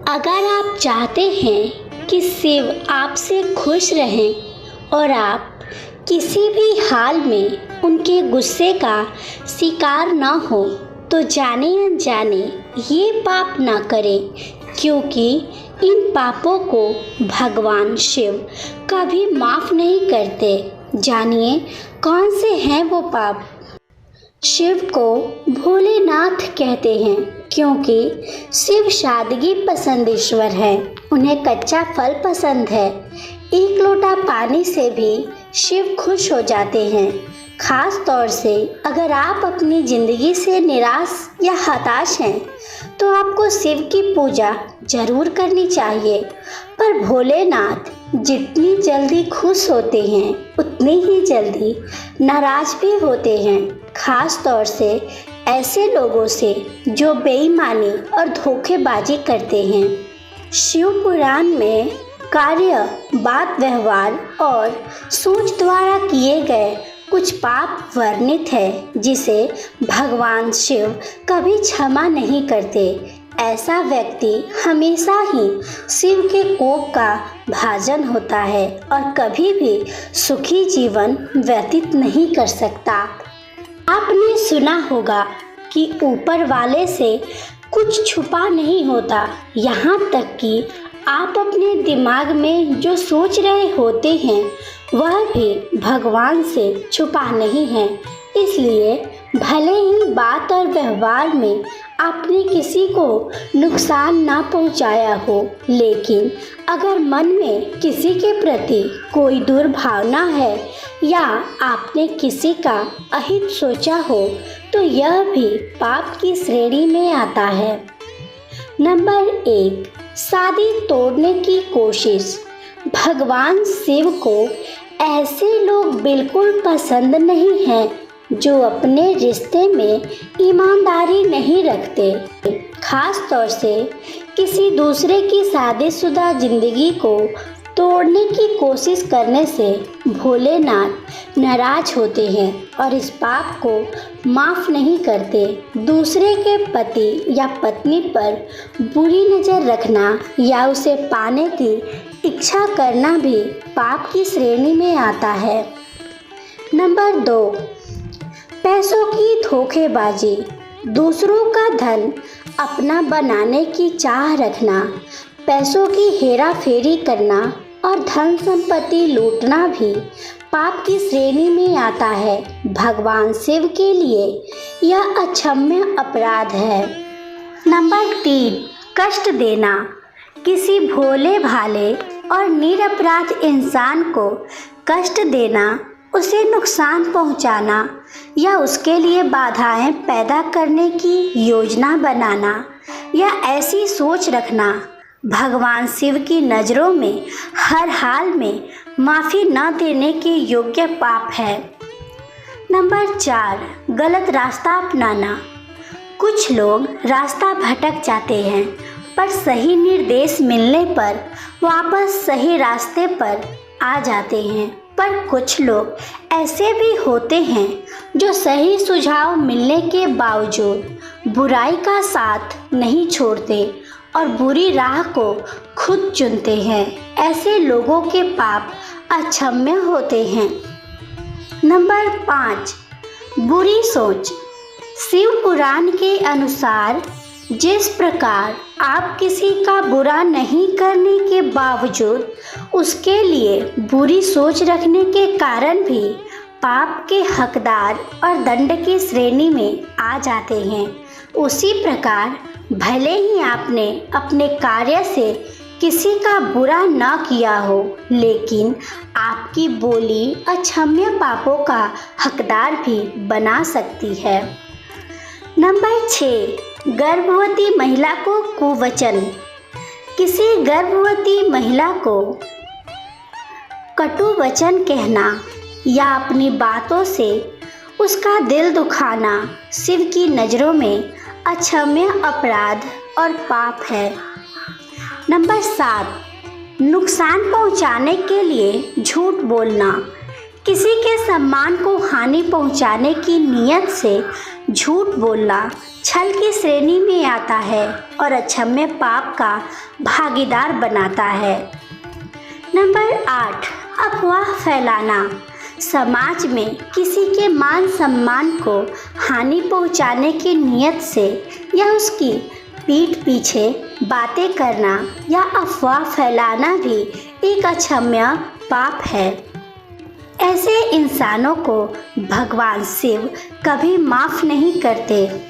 अगर आप चाहते हैं कि शिव आपसे खुश रहें और आप किसी भी हाल में उनके गुस्से का शिकार न हो, तो जाने अनजाने ये पाप ना करें, क्योंकि इन पापों को भगवान शिव कभी माफ़ नहीं करते। जानिए कौन से हैं वो पाप। शिव को भोलेनाथ कहते हैं क्योंकि शिव सादगी पसंद ईश्वर है। उन्हें कच्चा फल पसंद है। एक लोटा पानी से भी शिव खुश हो जाते हैं। खास तौर से अगर आप अपनी ज़िंदगी से निराश या हताश हैं तो आपको शिव की पूजा जरूर करनी चाहिए। पर भोलेनाथ जितनी जल्दी खुश होते हैं उतनी ही जल्दी नाराज भी होते हैं, खास तौर से ऐसे लोगों से जो बेईमानी और धोखेबाजी करते हैं। शिव पुराण में कार्य, बात व्यवहार और सोच द्वारा किए गए कुछ पाप वर्णित है जिसे भगवान शिव कभी क्षमा नहीं करते। ऐसा व्यक्ति हमेशा ही शिव के कोप का भाजन होता है और कभी भी सुखी जीवन व्यतीत नहीं कर सकता। आपने सुना होगा कि ऊपर वाले से कुछ छुपा नहीं होता, यहाँ तक कि आप अपने दिमाग में जो सोच रहे होते हैं वह भी भगवान से छुपा नहीं है। इसलिए भले ही बात और व्यवहार में आपने किसी को नुकसान ना पहुंचाया हो, लेकिन अगर मन में किसी के प्रति कोई दुर्भावना है या आपने किसी का अहित सोचा हो तो यह भी पाप की श्रेणी में आता है। नंबर 1, शादी तोड़ने की कोशिश। भगवान शिव को ऐसे लोग बिल्कुल पसंद नहीं हैं जो अपने रिश्ते में ईमानदारी नहीं रखते। खास तौर से किसी दूसरे की शादीशुदा जिंदगी को तोड़ने की कोशिश करने से भोलेनाथ नाराज होते हैं और इस पाप को माफ़ नहीं करते। दूसरे के पति या पत्नी पर बुरी नज़र रखना या उसे पाने की इच्छा करना भी पाप की श्रेणी में आता है। नंबर 2, पैसों की धोखेबाजी। दूसरों का धन अपना बनाने की चाह रखना, पैसों की हेरा फेरी करना और धन संपत्ति लूटना भी पाप की श्रेणी में आता है। भगवान शिव के लिए यह अक्षम्य अपराध है। नंबर 3, कष्ट देना। किसी भोले भाले और निरपराध इंसान को कष्ट देना, उसे नुकसान पहुंचाना या उसके लिए बाधाएं पैदा करने की योजना बनाना या ऐसी सोच रखना भगवान शिव की नज़रों में हर हाल में माफ़ी न देने के योग्य पाप है। नंबर 4, गलत रास्ता अपनाना। कुछ लोग रास्ता भटक जाते हैं पर सही निर्देश मिलने पर वापस सही रास्ते पर आ जाते हैं। पर कुछ लोग ऐसे भी होते हैं जो सही सुझाव मिलने के बावजूद बुराई का साथ नहीं छोड़ते और बुरी राह को खुद चुनते हैं। ऐसे लोगों के पाप अक्षम्य होते हैं। नंबर 5, बुरी सोच। शिव पुराण के अनुसार जिस प्रकार आप किसी का बुरा नहीं करने के बावजूद उसके लिए बुरी सोच रखने के कारण भी पाप के हकदार और दंड की श्रेणी में आ जाते हैं, उसी प्रकार भले ही आपने अपने कार्य से किसी का बुरा न किया हो, लेकिन आपकी बोली अक्षम्य पापों का हकदार भी बना सकती है। नंबर 6, गर्भवती महिला को कुवचन। किसी गर्भवती महिला को कटु वचन कहना या अपनी बातों से उसका दिल दुखाना शिव की नज़रों में अक्षम्य अपराध और पाप है। नंबर 7, नुकसान पहुंचाने के लिए झूठ बोलना। किसी के सम्मान को हानि पहुंचाने की नीयत से झूठ बोलना छल की श्रेणी में आता है और अक्षम्य पाप का भागीदार बनाता है। नंबर 8, अफवाह फैलाना। समाज में किसी के मान सम्मान को हानि पहुंचाने की नीयत से या उसकी पीठ पीछे बातें करना या अफवाह फैलाना भी एक अक्षम्य पाप है। ऐसे इंसानों को भगवान शिव कभी माफ़ नहीं करते।